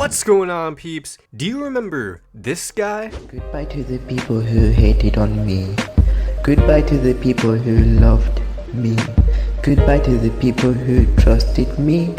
What's going on, peeps? Do you remember this guy? Goodbye to the people who hated on me. Goodbye to the people who loved me. Goodbye to the people who trusted me.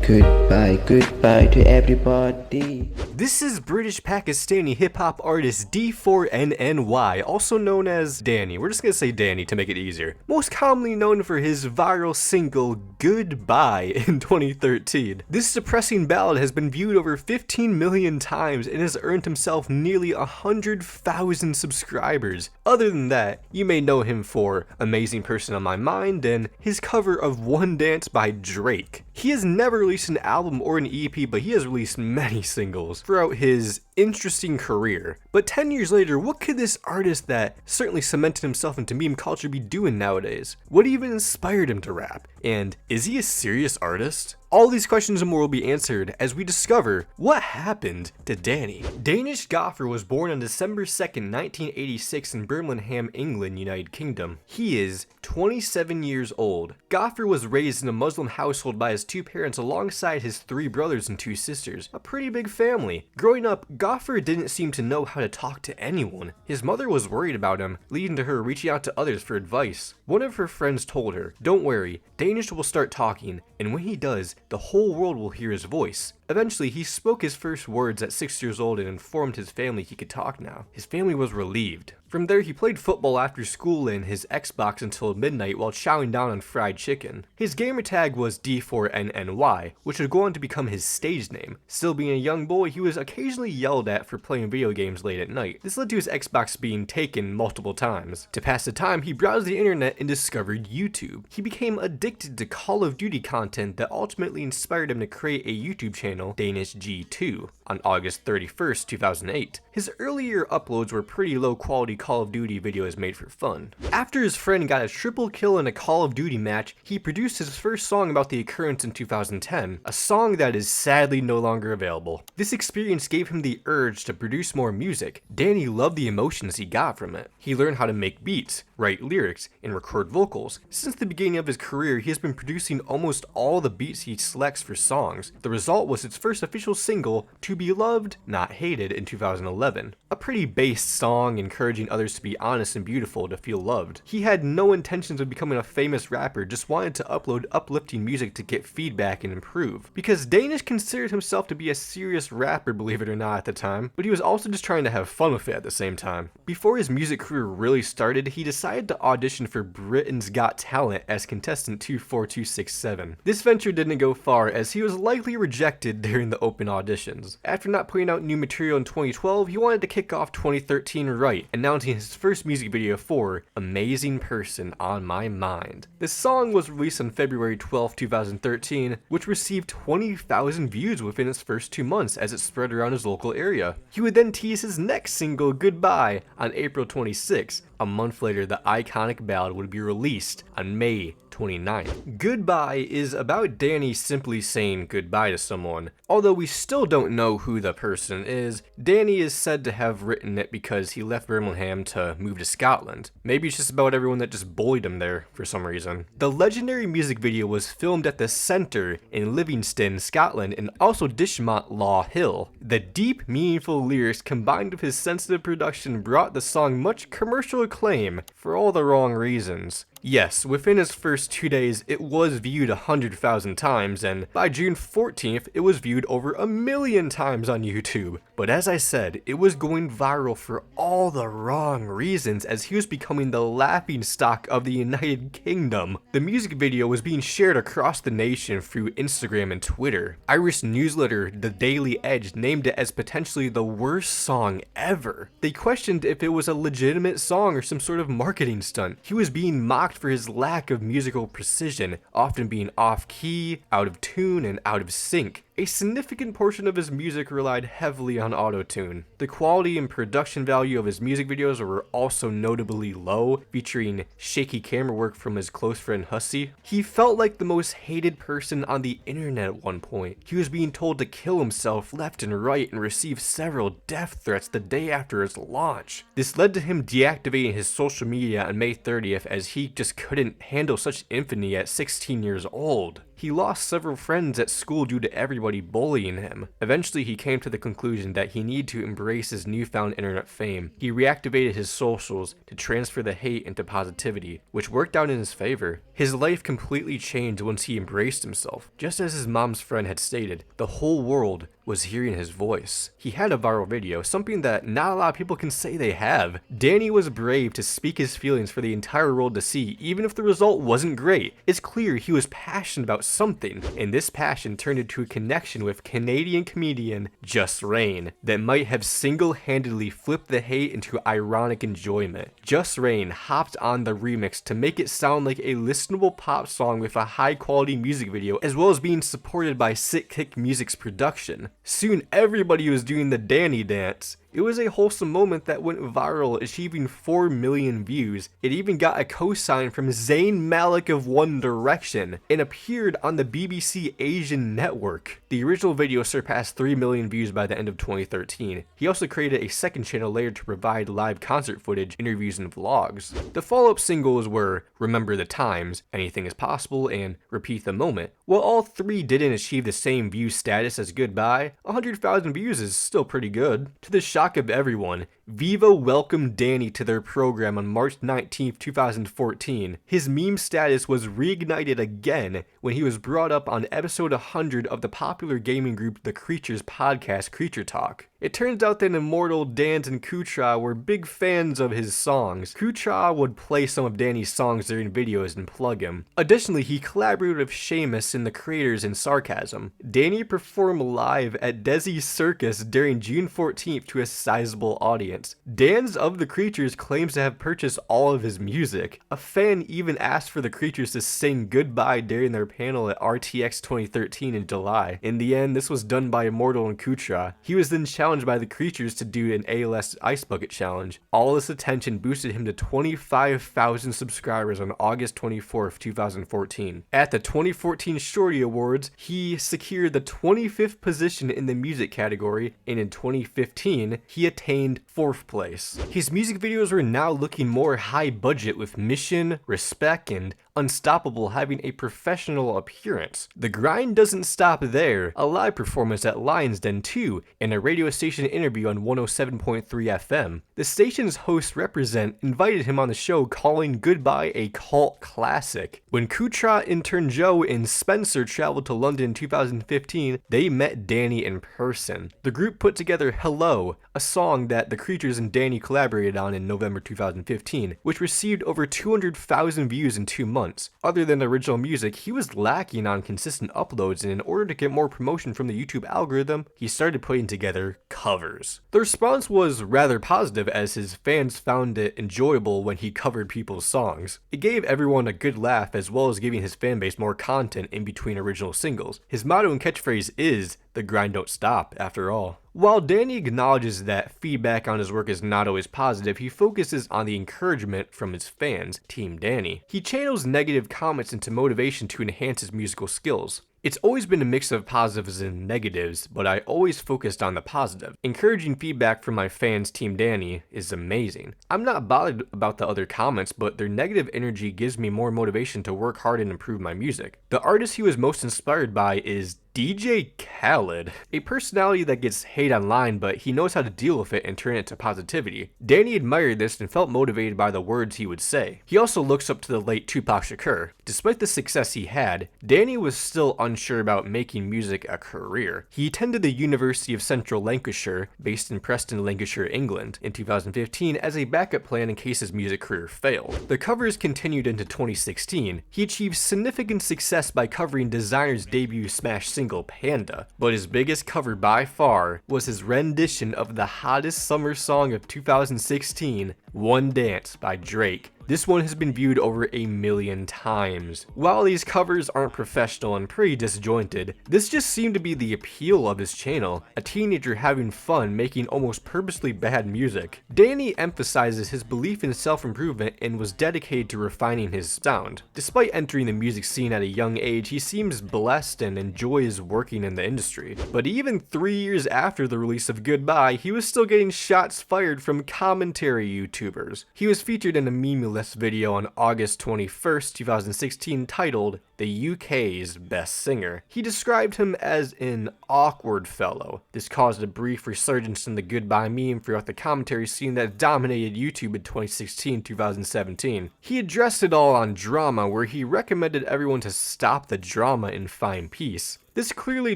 Goodbye, goodbye to everybody. This is British Pakistani hip-hop artist D4NNY, also known as Danny. We're just gonna say Danny to make it easier. Most commonly known for his viral single, Goodbye, in 2013. This depressing ballad has been viewed over 15 million times and has earned himself nearly 100,000 subscribers. Other than that, you may know him for Amazing Person on My Mind and his cover of One Dance by Drake. He has never released an album or an EP, but he has released many singles throughout his interesting career. But 10 years later, what could this artist that certainly cemented himself into meme culture be doing nowadays? What even inspired him to rap? And is he a serious artist? All these questions and more will be answered as we discover what happened to Danny. Danish Goffer was born on December 2nd, 1986 in Birmingham, England, United Kingdom. He is 27 years old. Goffer was raised in a Muslim household by his two parents alongside his three brothers and two sisters. A pretty big family. Growing up, Goffer didn't seem to know how to talk to anyone. His mother was worried about him, leading to her reaching out to others for advice. One of her friends told her, "Don't worry, Danish will start talking, and when he does, the whole world will hear his voice." Eventually, he spoke his first words at 6 years old and informed his family he could talk now. His family was relieved. From there, he played football after school and his Xbox until midnight while chowing down on fried chicken. His gamertag was D4NNY, which would go on to become his stage name. Still being a young boy, he was occasionally yelled at for playing video games late at night. This led to his Xbox being taken multiple times. To pass the time, he browsed the internet and discovered YouTube. He became addicted to Call of Duty content that ultimately inspired him to create a YouTube channel, Danish G2, on August 31st, 2008. His earlier uploads were pretty low quality Call of Duty videos made for fun. After his friend got a triple kill in a Call of Duty match, he produced his first song about the occurrence in 2010, a song that is sadly no longer available. This experience gave him the urge to produce more music. Danny loved the emotions he got from it. He learned how to make beats, write lyrics, and record vocals. Since the beginning of his career, he has been producing almost all the beats he selects for songs. The result was his first official single, To Be Loved, Not Hated, in 2011. A pretty based song encouraging others to be honest and beautiful, to feel loved. He had no intentions of becoming a famous rapper, just wanted to upload uplifting music to get feedback and improve. Because Danish considered himself to be a serious rapper, believe it or not, at the time, but he was also just trying to have fun with it at the same time. Before his music career really started, he decided to audition for Britain's Got Talent as contestant 24267. This venture didn't go far, as he was likely rejected during the open auditions. After not putting out new material in 2012, he wanted to kick off 2013 right, announcing his first music video for Amazing Person on My Mind. The song was released on February 12, 2013, which received 20,000 views within its first 2 months as it spread around his local area. He would then tease his next single, Goodbye, on April 26. A month later, the iconic ballad would be released on May 29th. Goodbye is about Danny simply saying goodbye to someone. Although we still don't know who the person is, Danny is said to have written it because he left Birmingham to move to Scotland. Maybe it's just about everyone that just bullied him there for some reason. The legendary music video was filmed at the Centre in Livingston, Scotland, and also Dishmont Law Hill. The deep, meaningful lyrics combined with his sensitive production brought the song much commercial acclaim for all the wrong reasons. Yes, within his first 2 days, it was viewed 100,000 times, and by June 14th, it was viewed over 1 million times on YouTube. But as I said, it was going viral for all the wrong reasons, as he was becoming the laughingstock of the United Kingdom. The music video was being shared across the nation through Instagram and Twitter. Irish newsletter The Daily Edge named it as potentially the worst song ever. They questioned if it was a legitimate song or some sort of marketing stunt. He was being mocked for his lack of musical precision, often being off-key, out of tune, and out of sync. A significant portion of his music relied heavily on auto-tune. The quality and production value of his music videos were also notably low, featuring shaky camera work from his close friend Hussey. He felt like the most hated person on the internet at one point. He was being told to kill himself left and right and received several death threats the day after his launch. This led to him deactivating his social media on May 30th, as he just couldn't handle such infamy at 16 years old. He lost several friends at school due to everybody bullying him. Eventually, he came to the conclusion that he needed to embrace his newfound internet fame. He reactivated his socials to transfer the hate into positivity, which worked out in his favor. His life completely changed once he embraced himself. Just as his mom's friend had stated, the whole world was hearing his voice. He had a viral video, something that not a lot of people can say they have. Danny was brave to speak his feelings for the entire world to see, even if the result wasn't great. It's clear he was passionate about something, and this passion turned into a connection with Canadian comedian Just Rain that might have single-handedly flipped the hate into ironic enjoyment. Just Rain hopped on the remix to make it sound like a listenable pop song with a high-quality music video, as well as being supported by Sick Kick Music's production. Soon everybody was doing the Danny dance. It was a wholesome moment that went viral, achieving 4 million views. It even got a co-sign from Zayn Malik of One Direction and appeared on the BBC Asian network. The original video surpassed 3 million views by the end of 2013. He also created a second channel later to provide live concert footage, interviews, and vlogs. The follow-up singles were Remember the Times, Anything is Possible, and Repeat the Moment. While all three didn't achieve the same view status as Goodbye, 100,000 views is still pretty good. To the shock of everyone, Vivo welcomed Danny to their program on March 19, 2014. His meme status was reignited again when he was brought up on episode 100 of the popular gaming group The Creatures podcast Creature Talk. It turns out that immortal Dans and Kutra were big fans of his songs. Kutra would play some of Danny's songs during videos and plug him. Additionally, he collaborated with Seamus and the creators in Sarcasm. Danny performed live at Desi's Circus during June 14th to a sizable audience. Dans of the Creatures claims to have purchased all of his music. A fan even asked for the Creatures to sing Goodbye during their panel at RTX 2013 in July. In the end, this was done by Immortal and Kutra. He was then challenged by the Creatures to do an ALS Ice Bucket Challenge. All this attention boosted him to 25,000 subscribers on August 24th, 2014. At the 2014 Shorty Awards, he secured the 25th position in the music category, and in 2015, he attained 4th place. His music videos were now looking more high budget, with Mission, Respect, and Unstoppable having a professional appearance. The grind doesn't stop there. A live performance at Lions Den 2 and a radio station interview on 107.3 FM. The station's host Represent invited him on the show, calling Goodbye a cult classic. When Kutra, intern Joe, and Spencer traveled to London in 2015, they met Danny in person. The group put together Hello, a song that the Creatures and Danny collaborated on in November 2015, which received over 200,000 views in 2 months. Other than the original music, he was lacking on consistent uploads, and in order to get more promotion from the YouTube algorithm, he started putting together covers. The response was rather positive, as his fans found it enjoyable when he covered people's songs. It gave everyone a good laugh, as well as giving his fanbase more content in between original singles. His motto and catchphrase is, "The grind don't stop," after all. While Danny acknowledges that feedback on his work is not always positive, he focuses on the encouragement from his fans, Team Danny. He channels negative comments into motivation to enhance his musical skills. It's always been a mix of positives and negatives, but I always focused on the positive. Encouraging feedback from my fans, Team Danny, is amazing. I'm not bothered about the other comments, but their negative energy gives me more motivation to work hard and improve my music. The artist he was most inspired by is DJ Khaled, a personality that gets hate online, but he knows how to deal with it and turn it to positivity. Danny admired this and felt motivated by the words he would say. He also looks up to the late Tupac Shakur. Despite the success he had, Danny was still unsure about making music a career. He attended the University of Central Lancashire, based in Preston, Lancashire, England, in 2015 as a backup plan in case his music career failed. The covers continued into 2016. He achieved significant success by covering Designer's debut smash single Panda, but his biggest cover by far was his rendition of the hottest summer song of 2016, One Dance by Drake. This one has been viewed over 1 million times. While these covers aren't professional and pretty disjointed, this just seemed to be the appeal of his channel, a teenager having fun making almost purposely bad music. Danny emphasizes his belief in self-improvement and was dedicated to refining his sound. Despite entering the music scene at a young age, he seems blessed and enjoys working in the industry. But even 3 years after the release of Goodbye, he was still getting shots fired from commentary YouTubers. He was featured in a meme Mimulus video on August 21st, 2016 titled "The UK's Best Singer." He described him as an awkward fellow. This caused a brief resurgence in the goodbye meme throughout the commentary scene that dominated YouTube in 2016-2017. He addressed it all on drama, where he recommended everyone to stop the drama and find peace. This clearly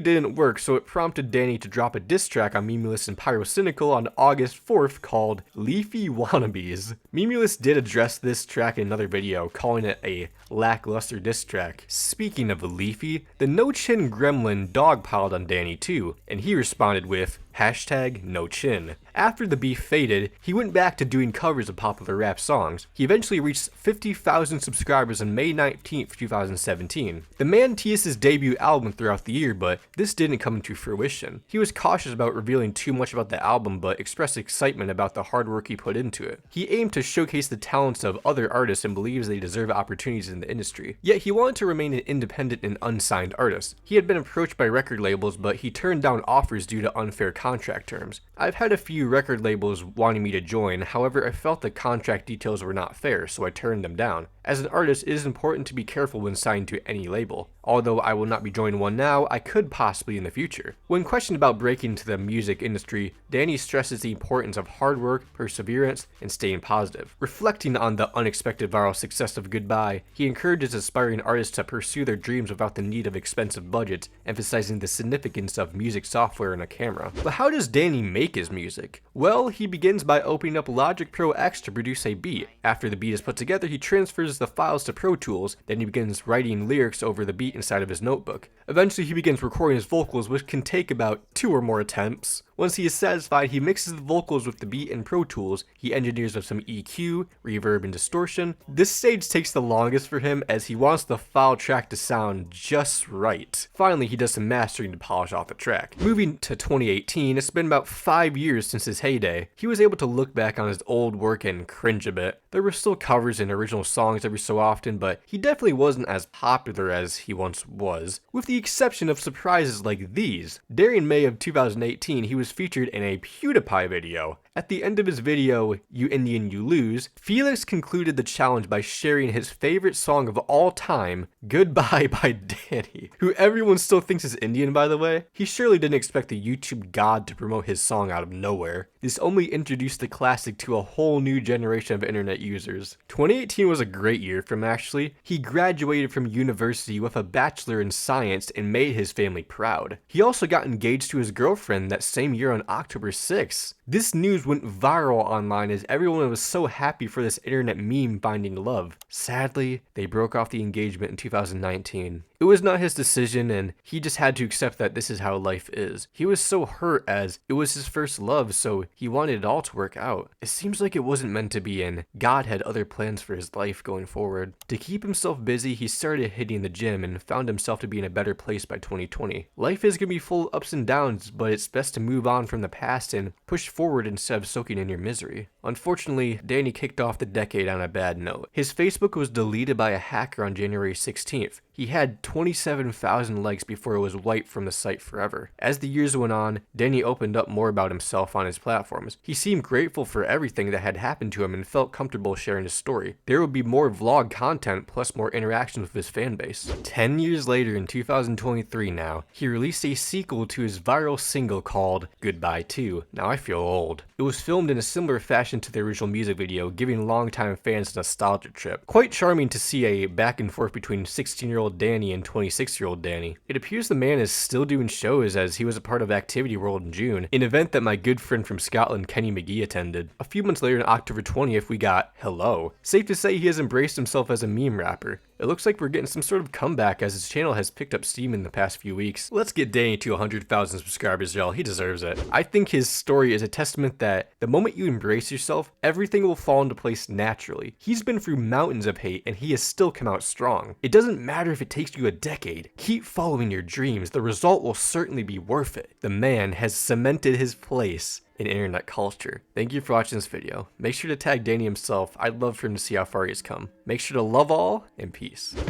didn't work, so it prompted Danny to drop a diss track on Mimulus and Pyrocynical on August 4th called "Leafy Wannabes." Mimulus did address this track in another video, calling it a lackluster diss track. Speaking of Leafy, the No Chin Gremlin dogpiled on Danny too, and he responded with #NoChin. After the beef faded, he went back to doing covers of popular rap songs. He eventually reached 50,000 subscribers on May 19th, 2017. The man teased his debut album throughout the year, but this didn't come to fruition. He was cautious about revealing too much about the album, but expressed excitement about the hard work he put into it. He aimed to showcase the talents of other artists and believes they deserve opportunities in the industry. Yet he wanted to remain an independent and unsigned artist. He had been approached by record labels, but he turned down offers due to unfair contract terms. I've had a few record labels wanting me to join, however I felt the contract details were not fair, so I turned them down. As an artist, it is important to be careful when signed to any label. Although I will not be joining one now, I could possibly in the future. When questioned about breaking into the music industry, Danny stresses the importance of hard work, perseverance, and staying positive. Reflecting on the unexpected viral success of Goodbye, he encourages aspiring artists to pursue their dreams without the need of expensive budgets, emphasizing the significance of music software and a camera. But how does Danny make his music? Well, he begins by opening up Logic Pro X to produce a beat. After the beat is put together, he transfers the files to Pro Tools, then he begins writing lyrics over the beat inside of his notebook. Eventually, he begins recording his vocals, which can take about 2 or more attempts. Once he is satisfied, he mixes the vocals with the beat in Pro Tools. He engineers with some EQ, reverb, and distortion. This stage takes the longest for him as he wants the file track to sound just right. Finally, he does some mastering to polish off the track. Moving to 2018, it's been about 5 years since his heyday. He was able to look back on his old work and cringe a bit. There were still covers and original songs every so often, but he definitely wasn't as popular as he once was, with the exception of surprises like these. During May of 2018, he was featured in a PewDiePie video. At the end of his video, "You Indian You Lose," Felix concluded the challenge by sharing his favorite song of all time, "Goodbye" by Danny, who everyone still thinks is Indian, by the way. He surely didn't expect the YouTube god to promote his song out of nowhere. This only introduced the classic to a whole new generation of internet users. 2018 was a great year for him, actually. He graduated from university with a bachelor in science and made his family proud. He also got engaged to his girlfriend that same year on October 6th. This news went viral online as everyone was so happy for this internet meme finding love. Sadly, they broke off the engagement in 2019. It was not his decision, and he just had to accept that this is how life is. He was so hurt as it was his first love, so he wanted it all to work out. It seems like it wasn't meant to be, and God had other plans for his life going forward. To keep himself busy, he started hitting the gym and found himself to be in a better place by 2020. Life is going to be full of ups and downs, but it's best to move on from the past and push forward instead of soaking in your misery. Unfortunately, Danny kicked off the decade on a bad note. His Facebook was deleted by a hacker on January 16th. He had 27,000 likes before it was wiped from the site forever. As the years went on, Danny opened up more about himself on his platforms. He seemed grateful for everything that had happened to him and felt comfortable sharing his story. There would be more vlog content plus more interactions with his fanbase. 10 years later, in 2023 now, he released a sequel to his viral single called "Goodbye 2. Now I Feel Old." It was filmed in a similar fashion to the original music video, giving longtime fans a nostalgia trip. Quite charming to see a back and forth between 16-year-old Danny and 26-year-old Danny. It appears the man is still doing shows as he was a part of Activity World in June, an event that my good friend from Scotland, Kenny McGee, attended. A few months later on October 20th, we got Hello. Safe to say he has embraced himself as a meme rapper. It looks like we're getting some sort of comeback as his channel has picked up steam in the past few weeks. Let's get Danny to 100,000 subscribers, y'all. He deserves it. I think his story is a testament that the moment you embrace yourself, everything will fall into place naturally. He's been through mountains of hate and he has still come out strong. It doesn't matter if it takes you a decade. Keep following your dreams. The result will certainly be worth it. The man has cemented his place in internet culture. Thank you for watching this video. Make sure to tag Danny himself. I'd love for him to see how far he has come. Make sure to love all and peace. Love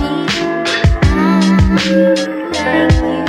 me, like you.